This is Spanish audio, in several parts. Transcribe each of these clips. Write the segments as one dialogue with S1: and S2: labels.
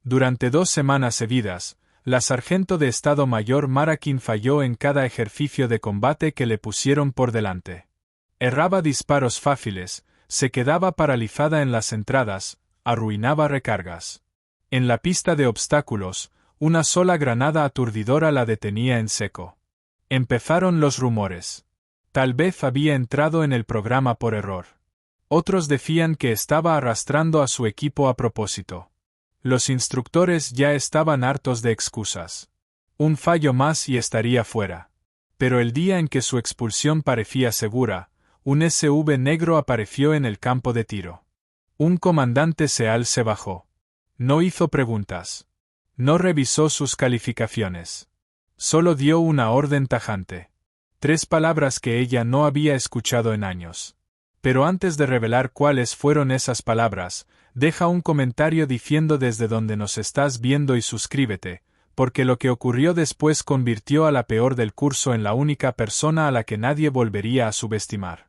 S1: Durante 2 semanas seguidas, la sargento de Estado Mayor Mara King falló en cada ejercicio de combate que le pusieron por delante. Erraba disparos fáciles, se quedaba paralizada en las entradas, arruinaba recargas. En la pista de obstáculos, una sola granada aturdidora la detenía en seco. Empezaron los rumores. Tal vez había entrado en el programa por error. Otros decían que estaba arrastrando a su equipo a propósito. Los instructores ya estaban hartos de excusas. Un fallo más y estaría fuera. Pero el día en que su expulsión parecía segura, un SV negro apareció en el campo de tiro. Un comandante SEAL se bajó. No hizo preguntas. No revisó sus calificaciones. Solo dio una orden tajante. 3 palabras que ella no había escuchado en años. Pero antes de revelar cuáles fueron esas palabras, deja un comentario diciendo desde donde nos estás viendo y suscríbete, porque lo que ocurrió después convirtió a la peor del curso en la única persona a la que nadie volvería a subestimar.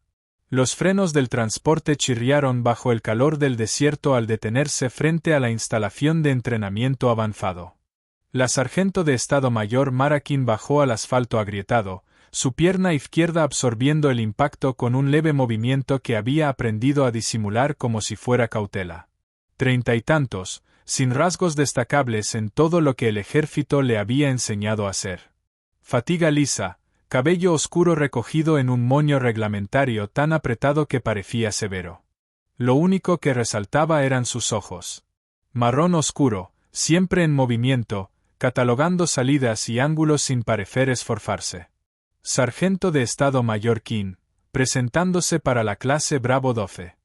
S1: Los frenos del transporte chirriaron bajo el calor del desierto al detenerse frente a la instalación de entrenamiento avanzado. La sargento de Estado Mayor Mara King bajó al asfalto agrietado, su pierna izquierda absorbiendo el impacto con un leve movimiento que había aprendido a disimular como si fuera cautela. 30 y tantos, sin rasgos destacables en todo lo que el ejército le había enseñado a hacer. Fatiga lisa, cabello oscuro recogido en un moño reglamentario tan apretado que parecía severo. Lo único que resaltaba eran sus ojos. Marrón oscuro, siempre en movimiento, catalogando salidas y ángulos sin parecer esforzarse. Sargento de Estado Mayor King, presentándose para la clase Bravo 12.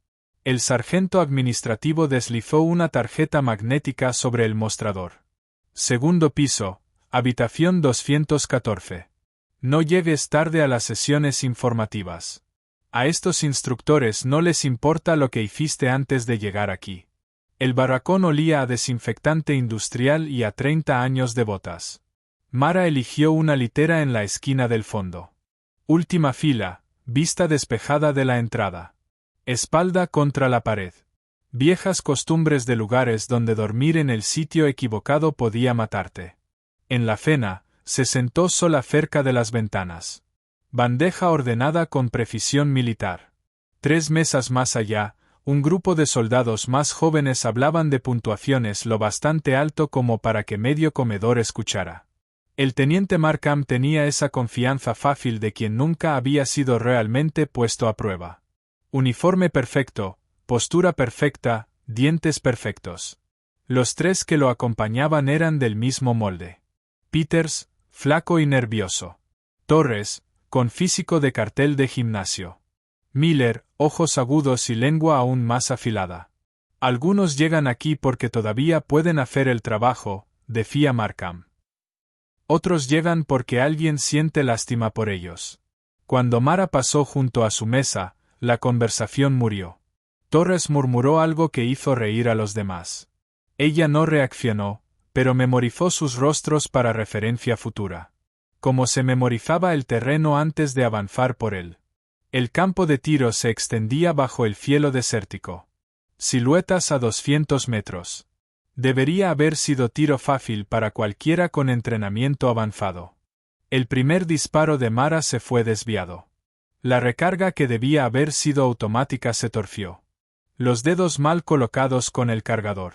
S1: El sargento administrativo deslizó una tarjeta magnética sobre el mostrador. Segundo piso, habitación 214. No llegues tarde a las sesiones informativas. A estos instructores no les importa lo que hiciste antes de llegar aquí. El barracón olía a desinfectante industrial y a 30 años de botas. Mara eligió una litera en la esquina del fondo. Última fila, vista despejada de la entrada. Espalda contra la pared. Viejas costumbres de lugares donde dormir en el sitio equivocado podía matarte. En la cena, se sentó sola cerca de las ventanas. Bandeja ordenada con precisión militar. 3 mesas más allá, un grupo de soldados más jóvenes hablaban de puntuaciones lo bastante alto como para que medio comedor escuchara. El teniente Markham tenía esa confianza fácil de quien nunca había sido realmente puesto a prueba. Uniforme perfecto, postura perfecta, dientes perfectos. Los 3 que lo acompañaban eran del mismo molde. Peters, flaco y nervioso. Torres, con físico de cartel de gimnasio. Miller, ojos agudos y lengua aún más afilada. Algunos llegan aquí porque todavía pueden hacer el trabajo, decía Markham. Otros llegan porque alguien siente lástima por ellos. Cuando Mara pasó junto a su mesa, la conversación murió. Torres murmuró algo que hizo reír a los demás. Ella no reaccionó, pero memorizó sus rostros para referencia futura. Como se memorizaba el terreno antes de avanzar por él. El campo de tiro se extendía bajo el cielo desértico. Siluetas a 200 metros. Debería haber sido tiro fácil para cualquiera con entrenamiento avanzado. El primer disparo de Mara se fue desviado. La recarga que debía haber sido automática se torció. Los dedos mal colocados con el cargador.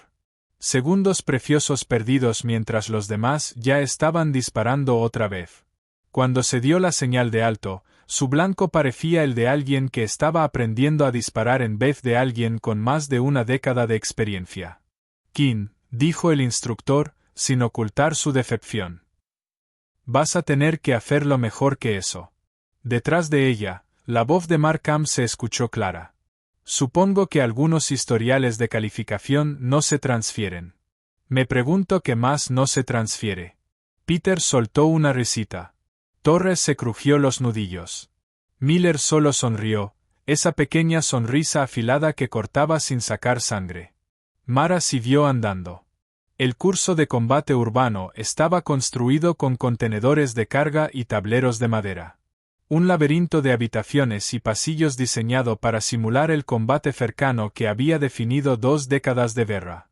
S1: Segundos preciosos perdidos mientras los demás ya estaban disparando otra vez. Cuando se dio la señal de alto, su blanco parecía el de alguien que estaba aprendiendo a disparar en vez de alguien con más de una década de experiencia. King, dijo el instructor, sin ocultar su decepción. Vas a tener que hacerlo mejor que eso. Detrás de ella, la voz de Markham se escuchó clara. Supongo que algunos historiales de calificación no se transfieren. Me pregunto qué más no se transfiere. Peter soltó una risita. Torres se crujió los nudillos. Miller solo sonrió, esa pequeña sonrisa afilada que cortaba sin sacar sangre. Mara siguió andando. El curso de combate urbano estaba construido con contenedores de carga y tableros de madera. Un laberinto de habitaciones y pasillos diseñado para simular el combate cercano que había definido 2 décadas de guerra.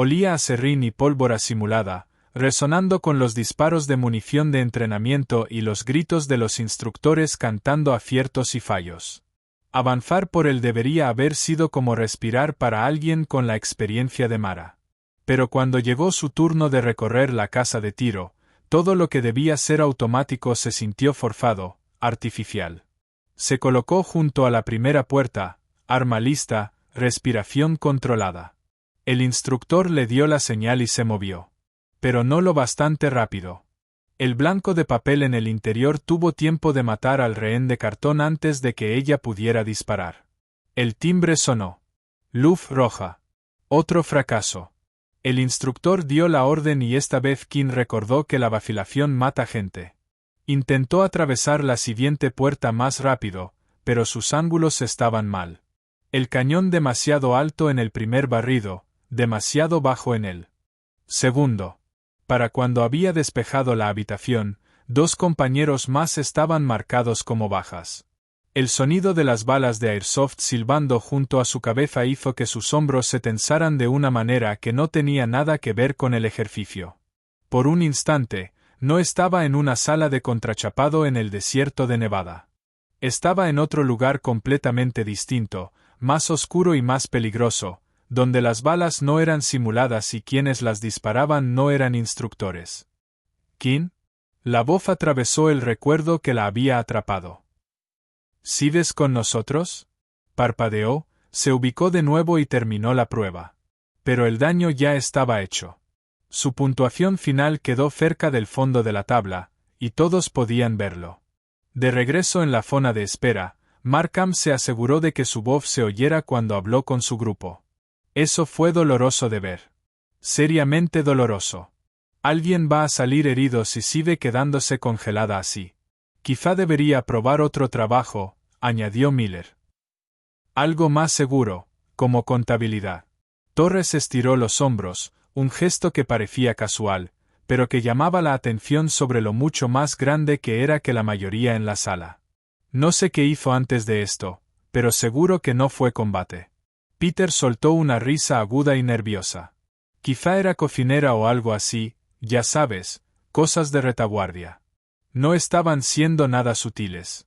S1: Olía a serrín y pólvora simulada, resonando con los disparos de munición de entrenamiento y los gritos de los instructores cantando aciertos y fallos. Avanzar por él debería haber sido como respirar para alguien con la experiencia de Mara. Pero cuando llegó su turno de recorrer la casa de tiro, todo lo que debía ser automático se sintió forzado, artificial. Se colocó junto a la primera puerta, arma lista, respiración controlada. El instructor le dio la señal y se movió. Pero no lo bastante rápido. El blanco de papel en el interior tuvo tiempo de matar al rehén de cartón antes de que ella pudiera disparar. El timbre sonó. Luz roja. Otro fracaso. El instructor dio la orden y esta vez Kim recordó que la vacilación mata gente. Intentó atravesar la siguiente puerta más rápido, pero sus ángulos estaban mal. El cañón demasiado alto en el primer barrido, demasiado bajo en el segundo. Para cuando había despejado la habitación, 2 compañeros más estaban marcados como bajas. El sonido de las balas de airsoft silbando junto a su cabeza hizo que sus hombros se tensaran de una manera que no tenía nada que ver con el ejercicio. Por un instante, no estaba en una sala de contrachapado en el desierto de Nevada. Estaba en otro lugar completamente distinto, más oscuro y más peligroso, donde las balas no eran simuladas y quienes las disparaban no eran instructores. ¿Quién? La voz atravesó el recuerdo que la había atrapado. ¿Sigues con nosotros? Parpadeó, se ubicó de nuevo y terminó la prueba. Pero el daño ya estaba hecho. Su puntuación final quedó cerca del fondo de la tabla, y todos podían verlo. De regreso en la zona de espera, Markham se aseguró de que su voz se oyera cuando habló con su grupo. Eso fue doloroso de ver. Seriamente doloroso. Alguien va a salir herido si sigue quedándose congelada así. Quizá debería probar otro trabajo, añadió Miller. Algo más seguro, como contabilidad. Torres estiró los hombros, un gesto que parecía casual, pero que llamaba la atención sobre lo mucho más grande que era que la mayoría en la sala. No sé qué hizo antes de esto, pero seguro que no fue combate. Peter soltó una risa aguda y nerviosa. Quizá era cocinera o algo así, ya sabes, cosas de retaguardia. No estaban siendo nada sutiles.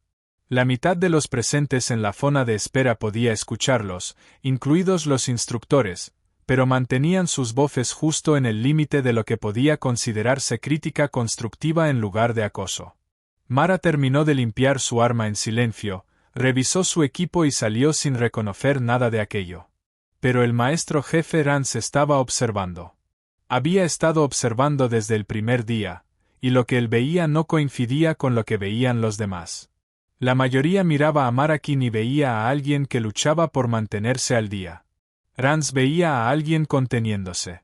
S1: La mitad de los presentes en la zona de espera podía escucharlos, incluidos los instructores, pero mantenían sus voces justo en el límite de lo que podía considerarse crítica constructiva en lugar de acoso. Mara terminó de limpiar su arma en silencio, revisó su equipo y salió sin reconocer nada de aquello. Pero el maestro jefe Rance estaba observando. Había estado observando desde el primer día, y lo que él veía no coincidía con lo que veían los demás. La mayoría miraba a Marakin y veía a alguien que luchaba por mantenerse al día. Rance veía a alguien conteniéndose.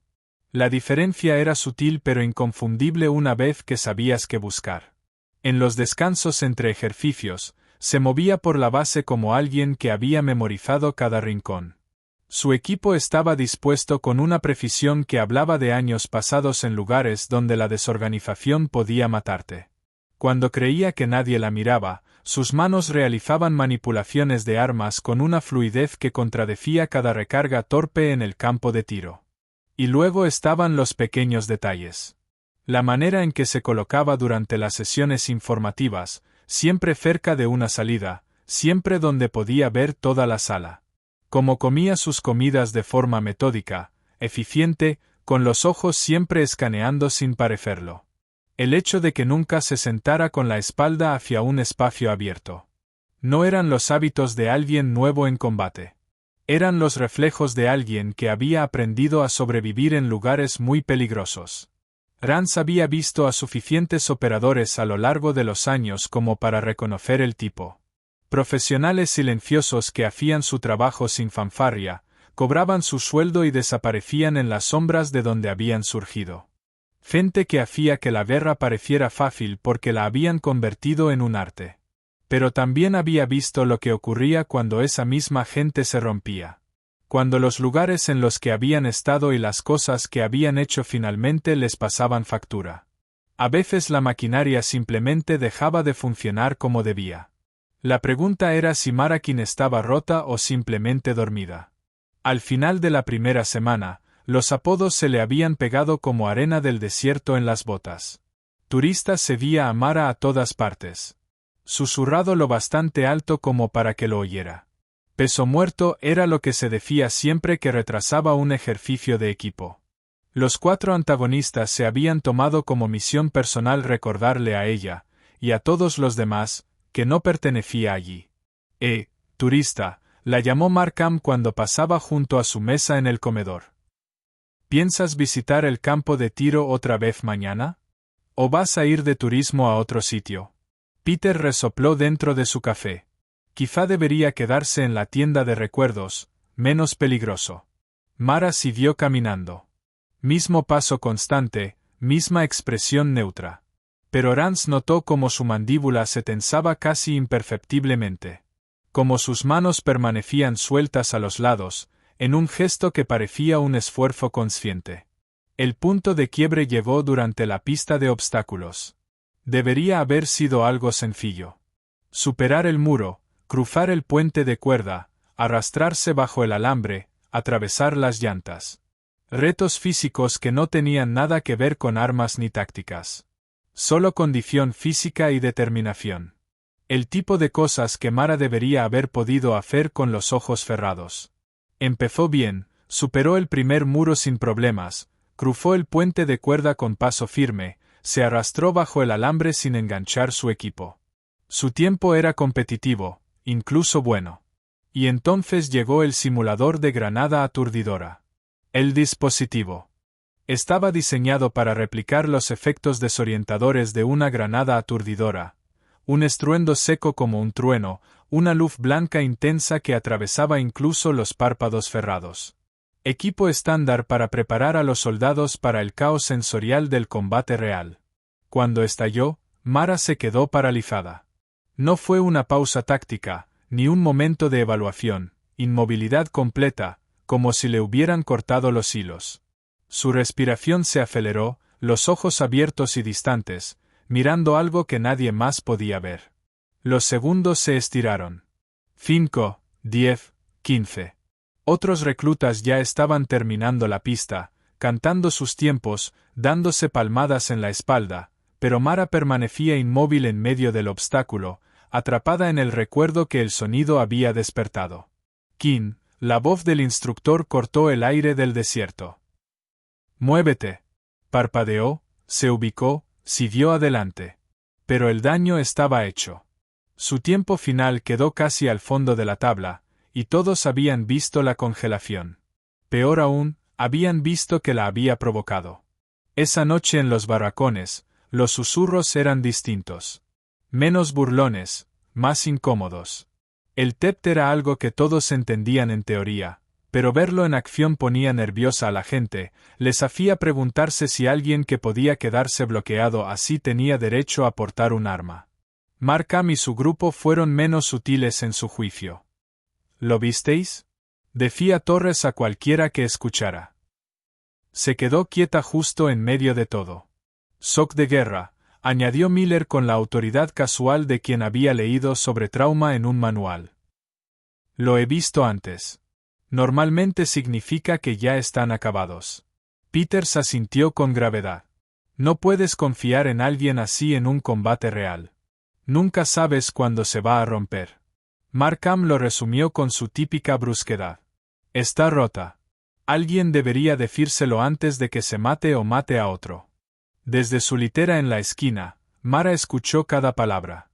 S1: La diferencia era sutil pero inconfundible una vez que sabías qué buscar. En los descansos entre ejercicios, se movía por la base como alguien que había memorizado cada rincón. Su equipo estaba dispuesto con una precisión que hablaba de años pasados en lugares donde la desorganización podía matarte. Cuando creía que nadie la miraba, sus manos realizaban manipulaciones de armas con una fluidez que contradecía cada recarga torpe en el campo de tiro. Y luego estaban los pequeños detalles. La manera en que se colocaba durante las sesiones informativas, siempre cerca de una salida, siempre donde podía ver toda la sala. Cómo comía sus comidas de forma metódica, eficiente, con los ojos siempre escaneando sin parecerlo. El hecho de que nunca se sentara con la espalda hacia un espacio abierto. No eran los hábitos de alguien nuevo en combate. Eran los reflejos de alguien que había aprendido a sobrevivir en lugares muy peligrosos. Rance había visto a suficientes operadores a lo largo de los años como para reconocer el tipo. Profesionales silenciosos que hacían su trabajo sin fanfarria, cobraban su sueldo y desaparecían en las sombras de donde habían surgido. Gente que hacía que la guerra pareciera fácil porque la habían convertido en un arte. Pero también había visto lo que ocurría cuando esa misma gente se rompía. Cuando los lugares en los que habían estado y las cosas que habían hecho finalmente les pasaban factura. A veces la maquinaria simplemente dejaba de funcionar como debía. La pregunta era si Marakin estaba rota o simplemente dormida. Al final de la primera semana, Los apodos se le habían pegado como arena del desierto en las botas. Turistas se veía a Mara a todas partes. Susurrado lo bastante alto como para que lo oyera. Peso muerto era lo que se decía siempre que retrasaba un ejercicio de equipo. Los 4 antagonistas se habían tomado como misión personal recordarle a ella, y a todos los demás, que no pertenecía allí. Turista, la llamó Markham cuando pasaba junto a su mesa en el comedor. ¿Piensas visitar el campo de tiro otra vez mañana? ¿O vas a ir de turismo a otro sitio? Peter resopló dentro de su café. Quizá debería quedarse en la tienda de recuerdos, menos peligroso. Mara siguió caminando. Mismo paso constante, misma expresión neutra. Pero Rance notó cómo su mandíbula se tensaba casi imperceptiblemente. Como sus manos permanecían sueltas a los lados, en un gesto que parecía un esfuerzo consciente. El punto de quiebre llegó durante la pista de obstáculos. Debería haber sido algo sencillo. Superar el muro, cruzar el puente de cuerda, arrastrarse bajo el alambre, atravesar las llantas. Retos físicos que no tenían nada que ver con armas ni tácticas. Solo condición física y determinación. El tipo de cosas que Mara debería haber podido hacer con los ojos cerrados. Empezó bien, superó el primer muro sin problemas, cruzó el puente de cuerda con paso firme, se arrastró bajo el alambre sin enganchar su equipo. Su tiempo era competitivo, incluso bueno. Y entonces llegó el simulador de granada aturdidora. El dispositivo estaba diseñado para replicar los efectos desorientadores de una granada aturdidora. Un estruendo seco como un trueno, una luz blanca intensa que atravesaba incluso los párpados cerrados. Equipo estándar para preparar a los soldados para el caos sensorial del combate real. Cuando estalló, Mara se quedó paralizada. No fue una pausa táctica, ni un momento de evaluación, inmovilidad completa, como si le hubieran cortado los hilos. Su respiración se aceleró, los ojos abiertos y distantes, mirando algo que nadie más podía ver. Los segundos se estiraron. 5, 10, 15. Otros reclutas ya estaban terminando la pista, cantando sus tiempos, dándose palmadas en la espalda, pero Mara permanecía inmóvil en medio del obstáculo, atrapada en el recuerdo que el sonido había despertado. King, la voz del instructor cortó el aire del desierto. «Muévete». Parpadeó, se ubicó, siguió adelante. Pero el daño estaba hecho. Su tiempo final quedó casi al fondo de la tabla, y todos habían visto la congelación. Peor aún, habían visto que la había provocado. Esa noche en los barracones, los susurros eran distintos. Menos burlones, más incómodos. El TEPT era algo que todos entendían en teoría, pero verlo en acción ponía nerviosa a la gente, les hacía preguntarse si alguien que podía quedarse bloqueado así tenía derecho a portar un arma. Markham y su grupo fueron menos sutiles en su juicio. ¿Lo visteis?, decía Torres a cualquiera que escuchara. Se quedó quieta justo en medio de todo. «Shock de guerra», añadió Miller con la autoridad casual de quien había leído sobre trauma en un manual. «Lo he visto antes. Normalmente significa que ya están acabados». Peters asintió con gravedad. «No puedes confiar en alguien así en un combate real. Nunca sabes cuándo se va a romper». Markham lo resumió con su típica brusquedad. «Está rota. Alguien debería decírselo antes de que se mate o mate a otro». Desde su litera en la esquina, Mara escuchó cada palabra.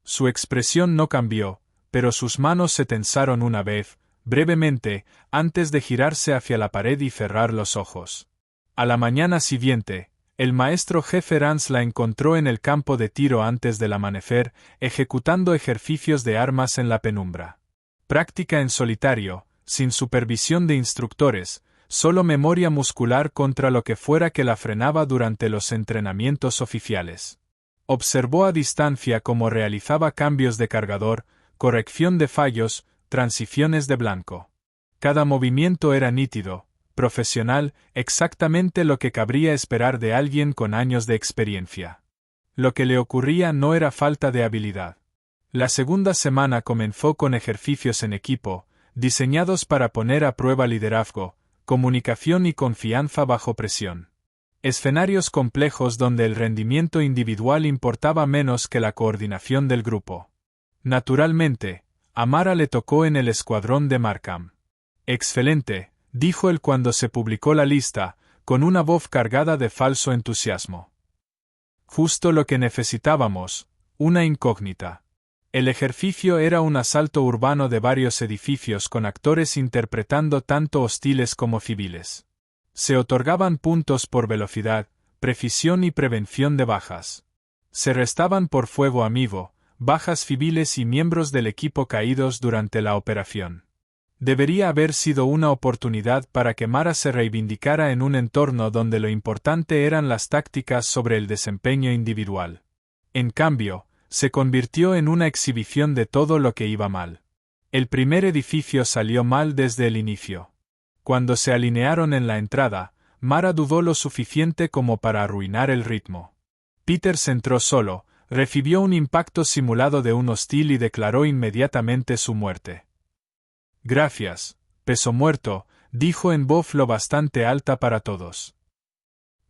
S1: Su expresión no cambió, pero sus manos se tensaron una vez, brevemente, antes de girarse hacia la pared y cerrar los ojos. A la mañana siguiente, el maestro jefe Rance la encontró en el campo de tiro antes del amanecer, ejecutando ejercicios de armas en la penumbra. Práctica en solitario, sin supervisión de instructores, solo memoria muscular contra lo que fuera que la frenaba durante los entrenamientos oficiales. Observó a distancia cómo realizaba cambios de cargador, corrección de fallos, transiciones de blanco. Cada movimiento era nítido, profesional, exactamente lo que cabría esperar de alguien con años de experiencia. Lo que le ocurría no era falta de habilidad. La segunda semana comenzó con ejercicios en equipo, diseñados para poner a prueba liderazgo, comunicación y confianza bajo presión. Escenarios complejos donde el rendimiento individual importaba menos que la coordinación del grupo. Naturalmente, a Mara le tocó en el escuadrón de Markham. «Excelente», dijo él cuando se publicó la lista, con una voz cargada de falso entusiasmo. «Justo lo que necesitábamos, una incógnita». El ejercicio era un asalto urbano de varios edificios con actores interpretando tanto hostiles como civiles. Se otorgaban puntos por velocidad, precisión y prevención de bajas. Se restaban por fuego amigo, bajas civiles y miembros del equipo caídos durante la operación. Debería haber sido una oportunidad para que Mara se reivindicara en un entorno donde lo importante eran las tácticas sobre el desempeño individual. En cambio, se convirtió en una exhibición de todo lo que iba mal. El primer edificio salió mal desde el inicio. Cuando se alinearon en la entrada, Mara dudó lo suficiente como para arruinar el ritmo. Peters entró solo, recibió un impacto simulado de un hostil y declaró inmediatamente su muerte. «Gracias, peso muerto», dijo en voz lo bastante alta para todos.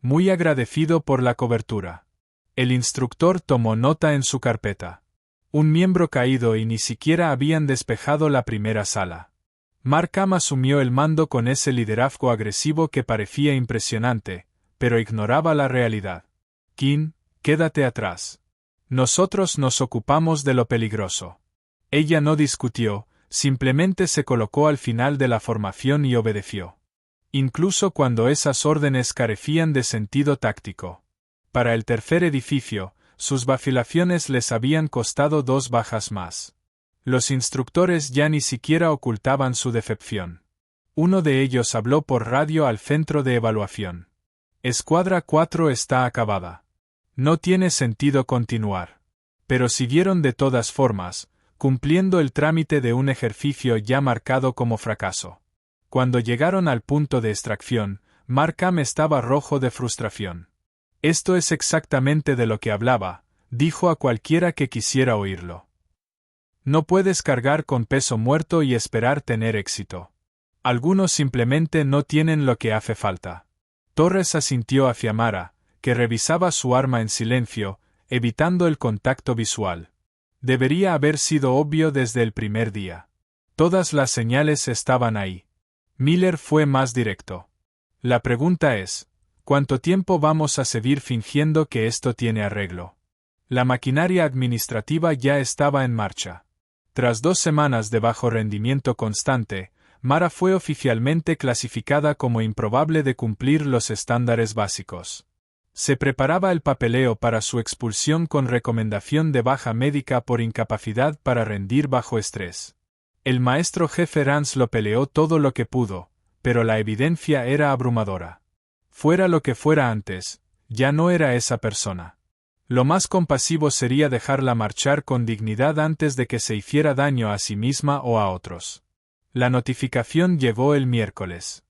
S1: Muy agradecido por la cobertura. El instructor tomó nota en su carpeta. Un miembro caído y ni siquiera habían despejado la primera sala. Markham asumió el mando con ese liderazgo agresivo que parecía impresionante, pero ignoraba la realidad. «King, quédate atrás. Nosotros nos ocupamos de lo peligroso». Ella no discutió, simplemente se colocó al final de la formación y obedeció. Incluso cuando esas órdenes carecían de sentido táctico. Para el tercer edificio, sus vacilaciones les habían costado 2 bajas más. Los instructores ya ni siquiera ocultaban su decepción. Uno de ellos habló por radio al centro de evaluación. «Escuadra 4 está acabada. No tiene sentido continuar». Pero siguieron de todas formas, cumpliendo el trámite de un ejercicio ya marcado como fracaso. Cuando llegaron al punto de extracción, Markham estaba rojo de frustración. «Esto es exactamente de lo que hablaba», dijo a cualquiera que quisiera oírlo. «No puedes cargar con peso muerto y esperar tener éxito. Algunos simplemente no tienen lo que hace falta». Torres asintió hacia Mara, que revisaba su arma en silencio, evitando el contacto visual. Debería haber sido obvio desde el primer día. Todas las señales estaban ahí. Miller fue más directo. «La pregunta es, ¿cuánto tiempo vamos a seguir fingiendo que esto tiene arreglo?» La maquinaria administrativa ya estaba en marcha. Tras 2 semanas de bajo rendimiento constante, Mara fue oficialmente clasificada como improbable de cumplir los estándares básicos. Se preparaba el papeleo para su expulsión con recomendación de baja médica por incapacidad para rendir bajo estrés. El maestro jefe Rance lo peleó todo lo que pudo, pero la evidencia era abrumadora. Fuera lo que fuera antes, ya no era esa persona. Lo más compasivo sería dejarla marchar con dignidad antes de que se hiciera daño a sí misma o a otros. La notificación llegó el miércoles.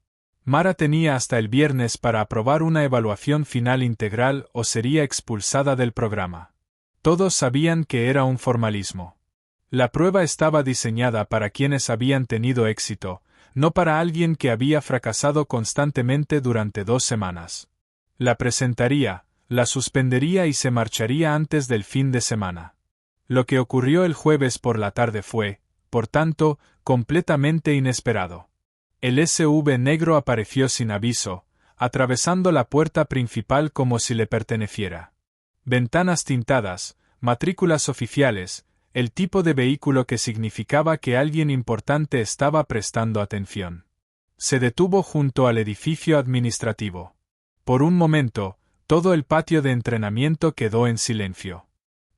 S1: Mara tenía hasta el viernes para aprobar una evaluación final integral o sería expulsada del programa. Todos sabían que era un formalismo. La prueba estaba diseñada para quienes habían tenido éxito, no para alguien que había fracasado constantemente durante 2 semanas. La presentaría, la suspendería y se marcharía antes del fin de semana. Lo que ocurrió el jueves por la tarde fue, por tanto, completamente inesperado. El SUV negro apareció sin aviso, atravesando la puerta principal como si le perteneciera. Ventanas tintadas, matrículas oficiales, el tipo de vehículo que significaba que alguien importante estaba prestando atención. Se detuvo junto al edificio administrativo. Por un momento, todo el patio de entrenamiento quedó en silencio.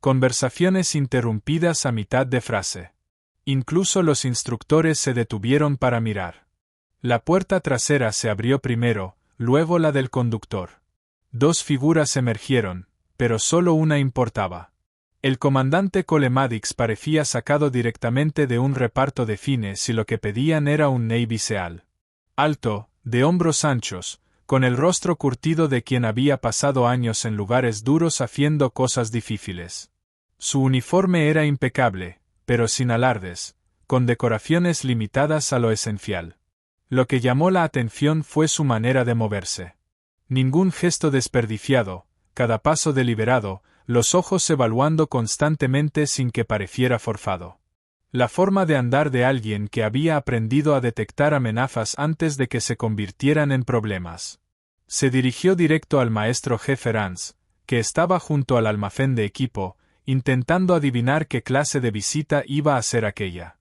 S1: Conversaciones interrumpidas a mitad de frase. Incluso los instructores se detuvieron para mirar. La puerta trasera se abrió primero, luego la del conductor. 2 figuras emergieron, pero solo una importaba. El comandante Cole Maddox parecía sacado directamente de un reparto de cine si lo que pedían era un Navy SEAL. Alto, de hombros anchos, con el rostro curtido de quien había pasado años en lugares duros haciendo cosas difíciles. Su uniforme era impecable, pero sin alardes, con decoraciones limitadas a lo esencial. Lo que llamó la atención fue su manera de moverse. Ningún gesto desperdiciado, cada paso deliberado, los ojos evaluando constantemente sin que pareciera forzado. La forma de andar de alguien que había aprendido a detectar amenazas antes de que se convirtieran en problemas. Se dirigió directo al maestro jefe Rance, que estaba junto al almacén de equipo, intentando adivinar qué clase de visita iba a ser aquella.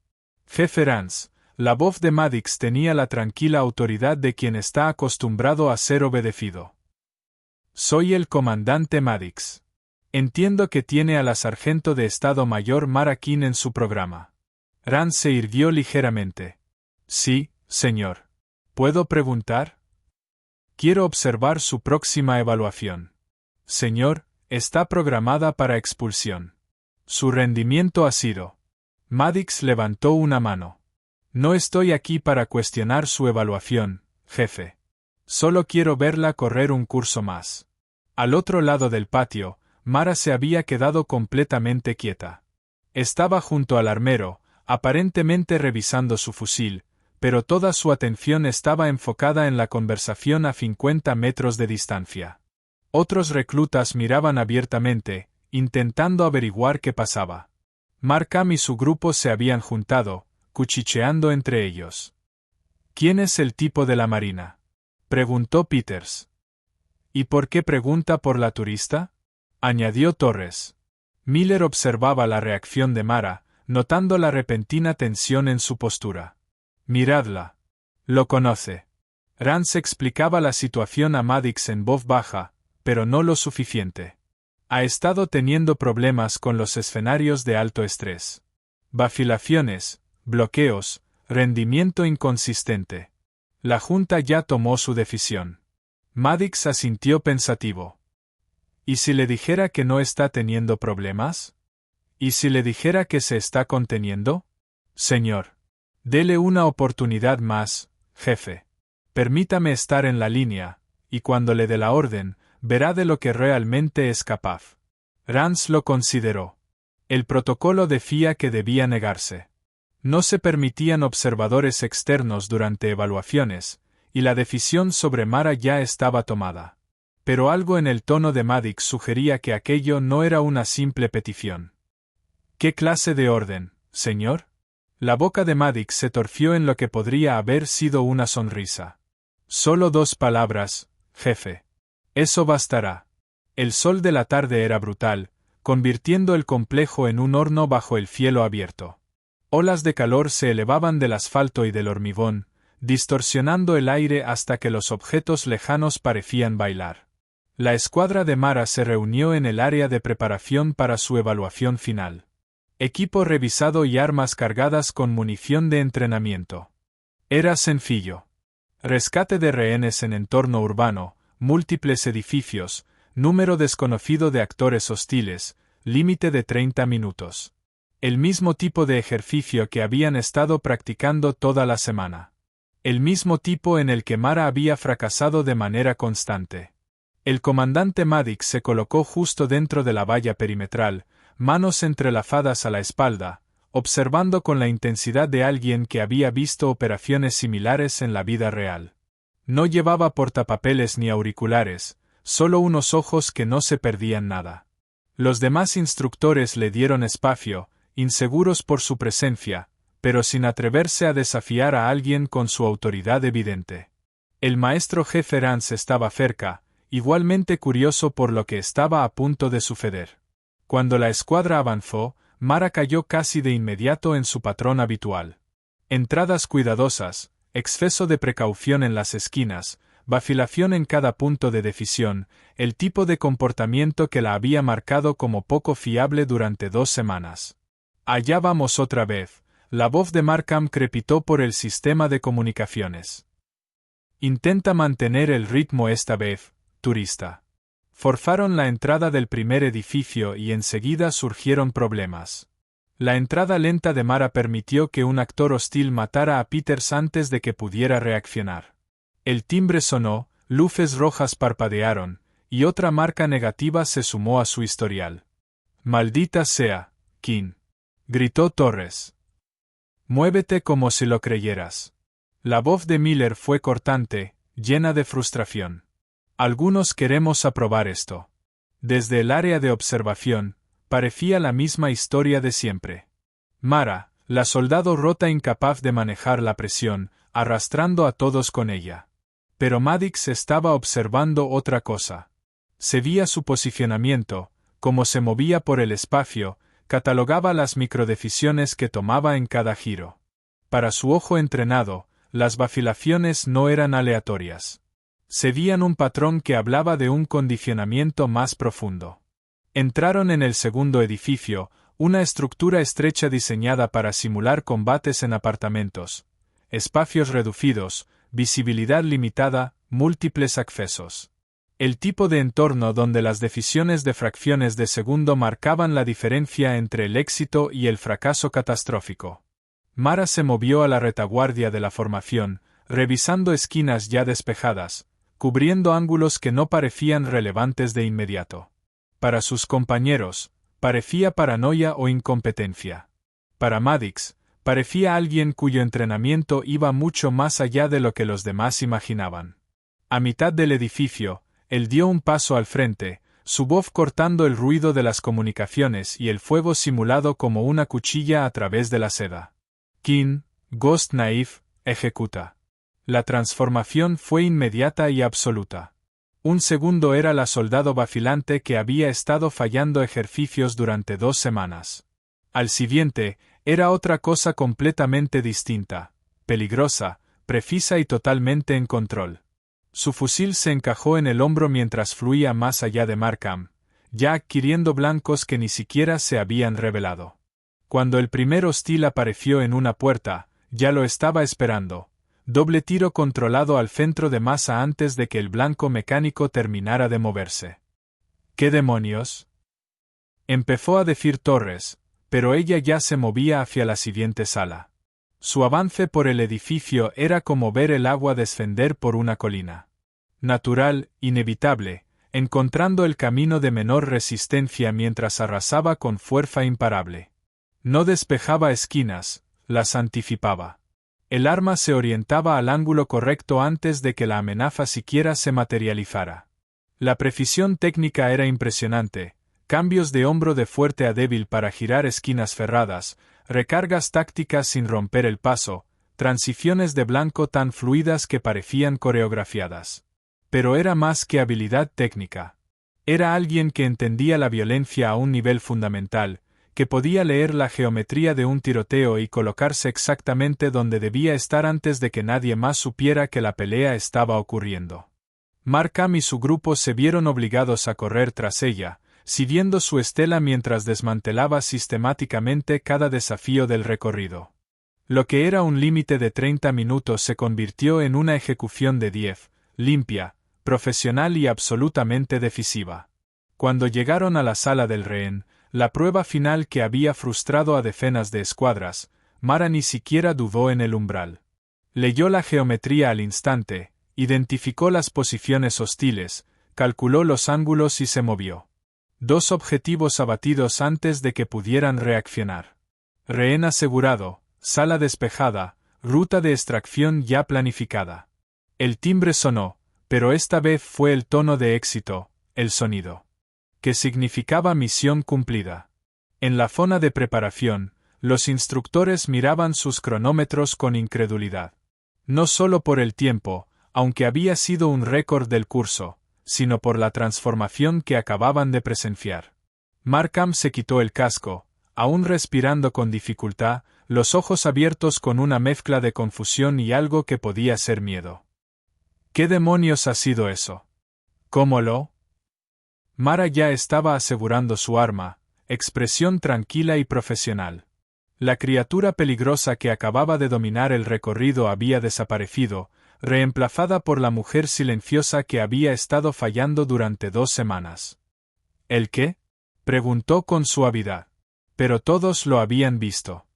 S1: Jefe Rance, la voz de Maddox tenía la tranquila autoridad de quien está acostumbrado a ser obedecido. Soy el comandante Maddox. Entiendo que tiene a la sargento de Estado Mayor Mara King en su programa. Rance se irguió ligeramente. Sí, señor. ¿Puedo preguntar? Quiero observar su próxima evaluación. Señor, está programada para expulsión. Su rendimiento ha sido. Maddox levantó una mano. No estoy aquí para cuestionar su evaluación, jefe. Solo quiero verla correr un curso más. Al otro lado del patio, Mara se había quedado completamente quieta. Estaba junto al armero, aparentemente revisando su fusil, pero toda su atención estaba enfocada en la conversación a 50 metros de distancia. Otros reclutas miraban abiertamente, intentando averiguar qué pasaba. Markham y su grupo se habían juntado, cuchicheando entre ellos. ¿Quién es el tipo de la marina?, preguntó Peters. ¿Y por qué pregunta por la turista?, añadió Torres. Miller observaba la reacción de Mara, notando la repentina tensión en su postura. Miradla. Lo conoce. Rance explicaba la situación a Maddox en voz baja, pero no lo suficiente. Ha estado teniendo problemas con los escenarios de alto estrés. Vacilaciones, bloqueos, rendimiento inconsistente. La Junta ya tomó su decisión. Maddox asintió pensativo. ¿Y si le dijera que no está teniendo problemas? ¿Y si le dijera que se está conteniendo? Señor. Dele una oportunidad más, jefe. Permítame estar en la línea, y cuando le dé la orden, verá de lo que realmente es capaz. Rance lo consideró. El protocolo decía que debía negarse. No se permitían observadores externos durante evaluaciones, y la decisión sobre Mara ya estaba tomada. Pero algo en el tono de Maddox sugería que aquello no era una simple petición. ¿Qué clase de orden, señor? La boca de Maddox se torció en lo que podría haber sido una sonrisa. Solo 2 palabras, jefe. Eso bastará. El sol de la tarde era brutal, convirtiendo el complejo en un horno bajo el cielo abierto. Olas de calor se elevaban del asfalto y del hormigón, distorsionando el aire hasta que los objetos lejanos parecían bailar. La escuadra de Mara se reunió en el área de preparación para su evaluación final. Equipo revisado y armas cargadas con munición de entrenamiento. Era sencillo. Rescate de rehenes en entorno urbano, múltiples edificios, número desconocido de actores hostiles, límite de 30 minutos. El mismo tipo de ejercicio que habían estado practicando toda la semana. El mismo tipo en el que Mara había fracasado de manera constante. El comandante Maddox se colocó justo dentro de la valla perimetral, manos entrelazadas a la espalda, observando con la intensidad de alguien que había visto operaciones similares en la vida real. No llevaba portapapeles ni auriculares, solo unos ojos que no se perdían nada. Los demás instructores le dieron espacio, inseguros por su presencia, pero sin atreverse a desafiar a alguien con su autoridad evidente. El maestro jefe Rance estaba cerca, igualmente curioso por lo que estaba a punto de suceder. Cuando la escuadra avanzó, Mara cayó casi de inmediato en su patrón habitual. Entradas cuidadosas, exceso de precaución en las esquinas, vacilación en cada punto de decisión, el tipo de comportamiento que la había marcado como poco fiable durante 2 semanas. Allá vamos otra vez, la voz de Markham crepitó por el sistema de comunicaciones. Intenta mantener el ritmo esta vez, turista. Forzaron la entrada del primer edificio y enseguida surgieron problemas. La entrada lenta de Mara permitió que un actor hostil matara a Peters antes de que pudiera reaccionar. El timbre sonó, luces rojas parpadearon, y otra marca negativa se sumó a su historial. «Maldita sea, King», gritó Torres. «Muévete como si lo creyeras». La voz de Miller fue cortante, llena de frustración. Algunos queremos aprobar esto. Desde el área de observación, parecía la misma historia de siempre. Mara, la soldado rota incapaz de manejar la presión, arrastrando a todos con ella. Pero Maddox estaba observando otra cosa. Se veía su posicionamiento, cómo se movía por el espacio, catalogaba las microdecisiones que tomaba en cada giro. Para su ojo entrenado, las vacilaciones no eran aleatorias. Se veían un patrón que hablaba de un condicionamiento más profundo. Entraron en el segundo edificio, una estructura estrecha diseñada para simular combates en apartamentos, espacios reducidos, visibilidad limitada, múltiples accesos. El tipo de entorno donde las decisiones de fracciones de segundo marcaban la diferencia entre el éxito y el fracaso catastrófico. Mara se movió a la retaguardia de la formación, revisando esquinas ya despejadas, cubriendo ángulos que no parecían relevantes de inmediato. Para sus compañeros, parecía paranoia o incompetencia. Para Maddox, parecía alguien cuyo entrenamiento iba mucho más allá de lo que los demás imaginaban. A mitad del edificio, él dio un paso al frente, su voz cortando el ruido de las comunicaciones y el fuego simulado como una cuchilla a través de la seda. King, Ghost Naif, ejecuta. La transformación fue inmediata y absoluta. Un segundo era la soldado vacilante que había estado fallando ejercicios durante 2 semanas. Al siguiente, era otra cosa completamente distinta, peligrosa, precisa y totalmente en control. Su fusil se encajó en el hombro mientras fluía más allá de Markham, ya adquiriendo blancos que ni siquiera se habían revelado. Cuando el primer hostil apareció en una puerta, ya lo estaba esperando. Doble tiro controlado al centro de masa antes de que el blanco mecánico terminara de moverse. ¿Qué demonios? Empezó a decir Torres, pero ella ya se movía hacia la siguiente sala. Su avance por el edificio era como ver el agua descender por una colina. Natural, inevitable, encontrando el camino de menor resistencia mientras arrasaba con fuerza imparable. No despejaba esquinas, las anticipaba. El arma se orientaba al ángulo correcto antes de que la amenaza siquiera se materializara. La precisión técnica era impresionante, cambios de hombro de fuerte a débil para girar esquinas cerradas, recargas tácticas sin romper el paso, transiciones de blanco tan fluidas que parecían coreografiadas. Pero era más que habilidad técnica. Era alguien que entendía la violencia a un nivel fundamental, que podía leer la geometría de un tiroteo y colocarse exactamente donde debía estar antes de que nadie más supiera que la pelea estaba ocurriendo. Markham y su grupo se vieron obligados a correr tras ella, siguiendo su estela mientras desmantelaba sistemáticamente cada desafío del recorrido. Lo que era un límite de 30 minutos se convirtió en una ejecución de 10, limpia, profesional y absolutamente decisiva. Cuando llegaron a la sala del rehén, la prueba final que había frustrado a decenas de escuadras, Mara ni siquiera dudó en el umbral. Leyó la geometría al instante, identificó las posiciones hostiles, calculó los ángulos y se movió. 2 objetivos abatidos antes de que pudieran reaccionar. Rehén asegurado, sala despejada, ruta de extracción ya planificada. El timbre sonó, pero esta vez fue el tono de éxito, el sonido. Que significaba misión cumplida. En la zona de preparación, los instructores miraban sus cronómetros con incredulidad. No solo por el tiempo, aunque había sido un récord del curso, sino por la transformación que acababan de presenciar. Markham se quitó el casco, aún respirando con dificultad, los ojos abiertos con una mezcla de confusión y algo que podía ser miedo. ¿Qué demonios ha sido eso? ¿Cómo lo? Mara ya estaba asegurando su arma, expresión tranquila y profesional. La criatura peligrosa que acababa de dominar el recorrido había desaparecido, reemplazada por la mujer silenciosa que había estado fallando durante 2 semanas. ¿El qué? Preguntó con suavidad. Pero todos lo habían visto.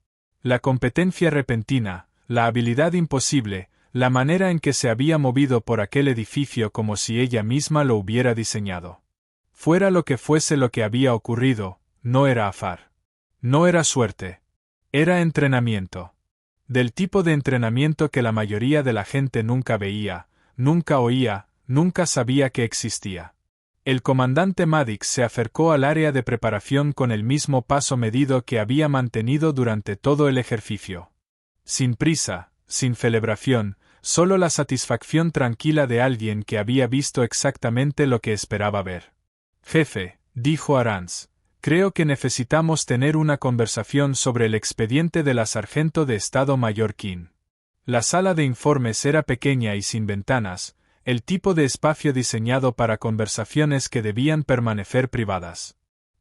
S1: La competencia repentina, la habilidad imposible, la manera en que se había movido por aquel edificio como si ella misma lo hubiera diseñado. Fuera lo que fuese lo que había ocurrido, no era azar. No era suerte. Era entrenamiento. Del tipo de entrenamiento que la mayoría de la gente nunca veía, nunca oía, nunca sabía que existía. El comandante Maddox se acercó al área de preparación con el mismo paso medido que había mantenido durante todo el ejercicio. Sin prisa, sin celebración, solo la satisfacción tranquila de alguien que había visto exactamente lo que esperaba ver. Jefe, dijo Arantz, creo que necesitamos tener una conversación sobre el expediente de la sargento de Estado Mayor King. La sala de informes era pequeña y sin ventanas, el tipo de espacio diseñado para conversaciones que debían permanecer privadas.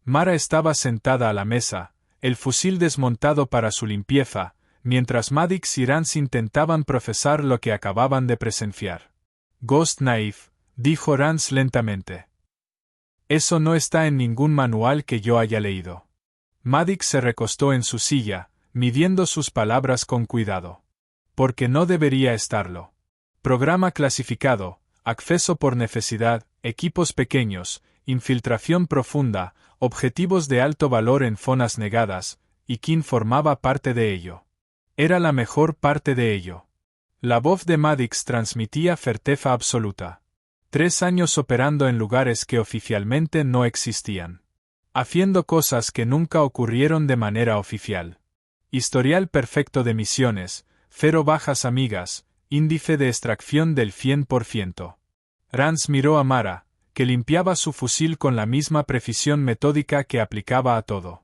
S1: Mara estaba sentada a la mesa, el fusil desmontado para su limpieza, mientras Maddox y Rance intentaban procesar lo que acababan de presenciar. Ghost Knife, dijo Rance lentamente. Eso no está en ningún manual que yo haya leído. Maddox se recostó en su silla, midiendo sus palabras con cuidado. Porque no debería estarlo. Programa clasificado, acceso por necesidad, equipos pequeños, infiltración profunda, objetivos de alto valor en zonas negadas, y King formaba parte de ello. Era la mejor parte de ello. La voz de Maddox transmitía certeza absoluta. 3 años operando en lugares que oficialmente no existían. Haciendo cosas que nunca ocurrieron de manera oficial. Historial perfecto de misiones, 0 bajas amigas, índice de extracción del 100%. Rance miró a Mara, que limpiaba su fusil con la misma precisión metódica que aplicaba a todo.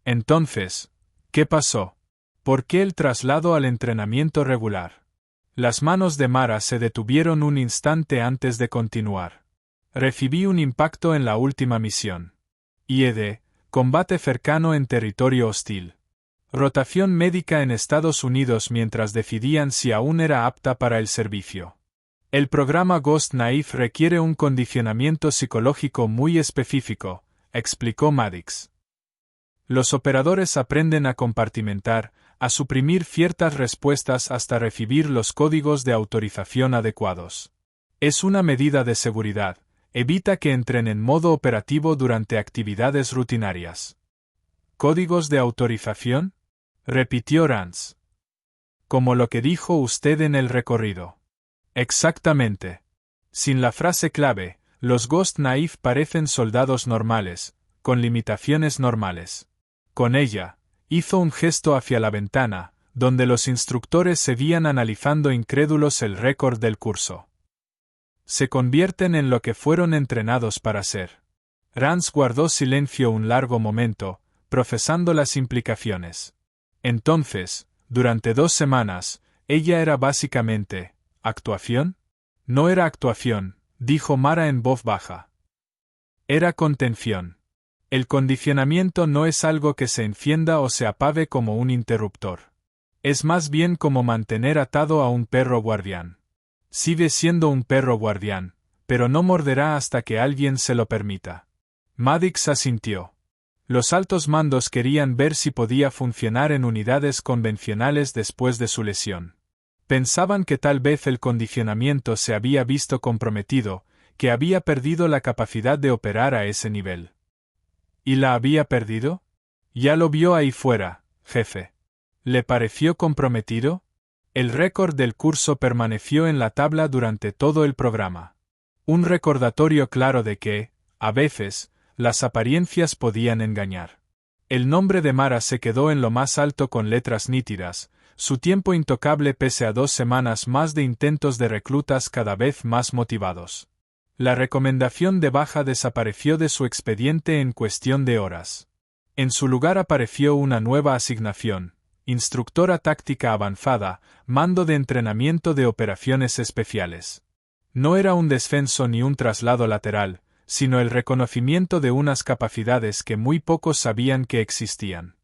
S1: Entonces, ¿qué pasó? ¿Por qué el traslado al entrenamiento regular? Las manos de Mara se detuvieron un instante antes de continuar. Recibí un impacto en la última misión. IED, combate cercano en territorio hostil. Rotación médica en Estados Unidos mientras decidían si aún era apta para el servicio. El programa Ghost Knife requiere un condicionamiento psicológico muy específico, explicó Maddox. Los operadores aprenden a compartimentar, a suprimir ciertas respuestas hasta recibir los códigos de autorización adecuados. Es una medida de seguridad, evita que entren en modo operativo durante actividades rutinarias. ¿Códigos de autorización? Repitió Rance. Como lo que dijo usted en el recorrido. Exactamente. Sin la frase clave, los Ghost Knife parecen soldados normales, con limitaciones normales. Con ella, hizo un gesto hacia la ventana, donde los instructores seguían analizando incrédulos el récord del curso. Se convierten en lo que fueron entrenados para ser. Rance guardó silencio un largo momento, procesando las implicaciones. Entonces, durante 2 semanas, ella era básicamente, ¿actuación? No era actuación, dijo Mara en voz baja. Era contención. El condicionamiento no es algo que se encienda o se apague como un interruptor. Es más bien como mantener atado a un perro guardián. Sigue siendo un perro guardián, pero no morderá hasta que alguien se lo permita. Maddox asintió. Los altos mandos querían ver si podía funcionar en unidades convencionales después de su lesión. Pensaban que tal vez el condicionamiento se había visto comprometido, que había perdido la capacidad de operar a ese nivel. ¿Y la había perdido? Ya lo vio ahí fuera, jefe. ¿Le pareció comprometido? El récord del curso permaneció en la tabla durante todo el programa. Un recordatorio claro de que, a veces, las apariencias podían engañar. El nombre de Mara se quedó en lo más alto con letras nítidas, su tiempo intocable pese a 2 semanas más de intentos de reclutas cada vez más motivados. La recomendación de baja desapareció de su expediente en cuestión de horas. En su lugar apareció una nueva asignación, instructora táctica avanzada, mando de entrenamiento de operaciones especiales. No era un descenso ni un traslado lateral, sino el reconocimiento de unas capacidades que muy pocos sabían que existían.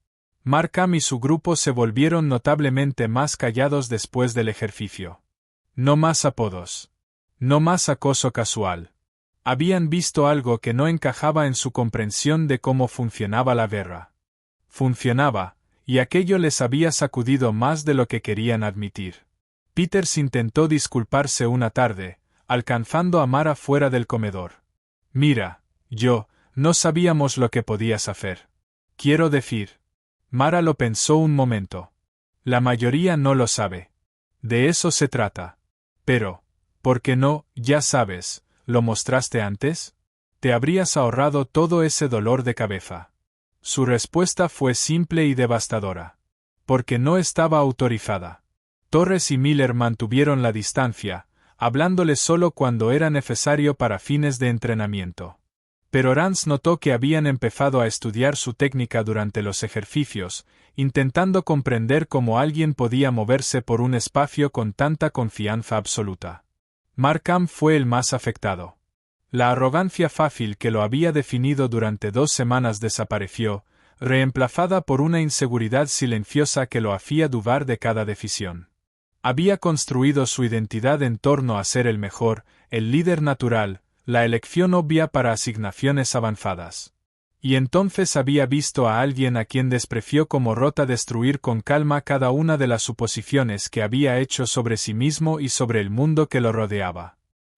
S1: Markham y su grupo se volvieron notablemente más callados después del ejercicio. No más apodos. No más acoso casual. Habían visto algo que no encajaba en su comprensión de cómo funcionaba la guerra. Funcionaba, y aquello les había sacudido más de lo que querían admitir. Peters intentó disculparse una tarde, alcanzando a Mara fuera del comedor. Mira, no sabíamos lo que podías hacer. Quiero decir. Mara lo pensó un momento. La mayoría no lo sabe. De eso se trata. Pero, ¿por qué no, ya sabes, lo mostraste antes? Te habrías ahorrado todo ese dolor de cabeza. Su respuesta fue simple y devastadora. Porque no estaba autorizada. Torres y Miller mantuvieron la distancia, hablándole solo cuando era necesario para fines de entrenamiento. Pero Rance notó que habían empezado a estudiar su técnica durante los ejercicios, intentando comprender cómo alguien podía moverse por un espacio con tanta confianza absoluta. Markham fue el más afectado. La arrogancia fácil que lo había definido durante 2 semanas desapareció, reemplazada por una inseguridad silenciosa que lo hacía dudar de cada decisión. Había construido su identidad en torno a ser el mejor, el líder natural, la elección obvia para asignaciones avanzadas. Y entonces había visto a alguien a quien despreció como rota destruir con calma cada una de las suposiciones que había hecho sobre sí mismo y sobre el mundo que lo rodeaba.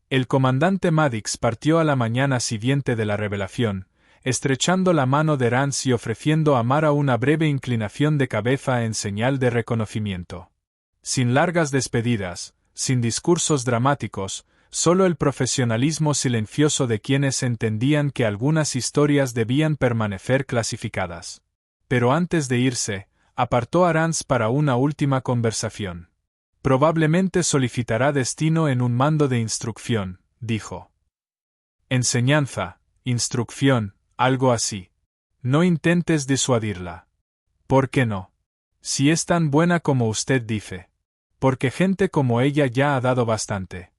S1: El comandante Maddox partió a la mañana siguiente de la revelación, estrechando la mano de Rance y ofreciendo a Mara una breve inclinación de cabeza en señal de reconocimiento. Sin largas despedidas, sin discursos dramáticos, solo el profesionalismo silencioso de quienes entendían que algunas historias debían permanecer clasificadas. Pero antes de irse, apartó a Rance para una última conversación. Probablemente solicitará destino en un mando de instrucción, dijo. Enseñanza, instrucción, algo así. No intentes disuadirla. ¿Por qué no? Si es tan buena como usted dice. Porque gente como ella ya ha dado bastante.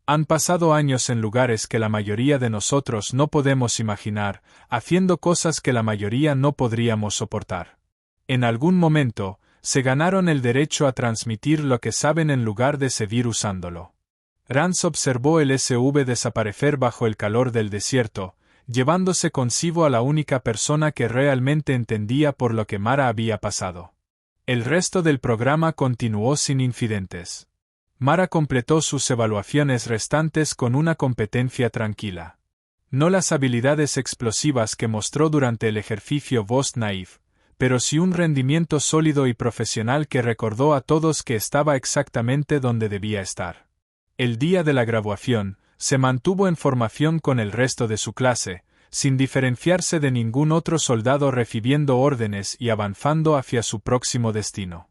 S1: Han pasado años en lugares que la mayoría de nosotros no podemos imaginar, haciendo cosas que la mayoría no podríamos soportar. En algún momento, se ganaron el derecho a transmitir lo que saben en lugar de seguir usándolo. Rance observó el SV desaparecer bajo el calor del desierto, llevándose consigo a la única persona que realmente entendía por lo que Mara había pasado. El resto del programa continuó sin incidentes. Mara completó sus evaluaciones restantes con una competencia tranquila. No las habilidades explosivas que mostró durante el ejercicio Boss Naif, pero sí un rendimiento sólido y profesional que recordó a todos que estaba exactamente donde debía estar. El día de la graduación, se mantuvo en formación con el resto de su clase, sin diferenciarse de ningún otro soldado recibiendo órdenes y avanzando hacia su próximo destino.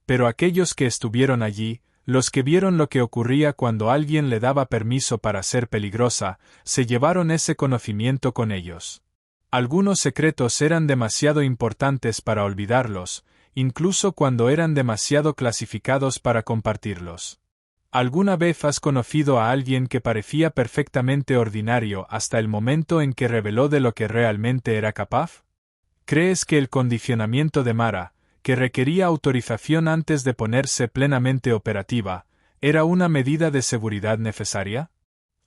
S1: Pero aquellos que estuvieron allí, los que vieron lo que ocurría cuando alguien le daba permiso para ser peligrosa, se llevaron ese conocimiento con ellos. Algunos secretos eran demasiado importantes para olvidarlos, incluso cuando eran demasiado clasificados para compartirlos. ¿Alguna vez has conocido a alguien que parecía perfectamente ordinario hasta el momento en que reveló de lo que realmente era capaz? ¿Crees que el condicionamiento de Mara, que requería autorización antes de ponerse plenamente operativa, era una medida de seguridad necesaria?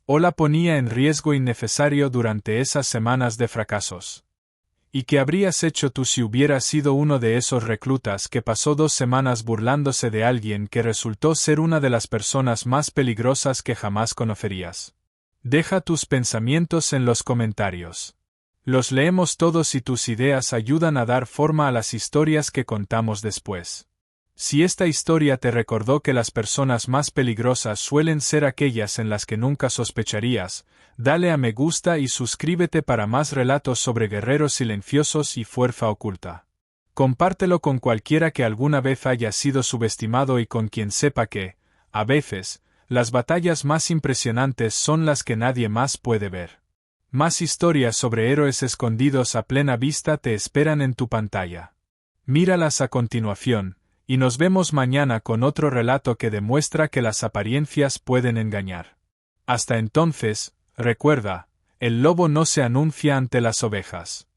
S1: ¿O la ponía en riesgo innecesario durante esas semanas de fracasos? ¿Y qué habrías hecho tú si hubieras sido uno de esos reclutas que pasó 2 semanas burlándose de alguien que resultó ser una de las personas más peligrosas que jamás conocerías? Deja tus pensamientos en los comentarios. Los leemos todos y tus ideas ayudan a dar forma a las historias que contamos después. Si esta historia te recordó que las personas más peligrosas suelen ser aquellas en las que nunca sospecharías, dale a me gusta y suscríbete para más relatos sobre guerreros silenciosos y fuerza oculta. Compártelo con cualquiera que alguna vez haya sido subestimado y con quien sepa que, a veces, las batallas más impresionantes son las que nadie más puede ver. Más historias sobre héroes escondidos a plena vista te esperan en tu pantalla. Míralas a continuación. Y nos vemos mañana con otro relato que demuestra que las apariencias pueden engañar. Hasta entonces, recuerda, el lobo no se anuncia ante las ovejas.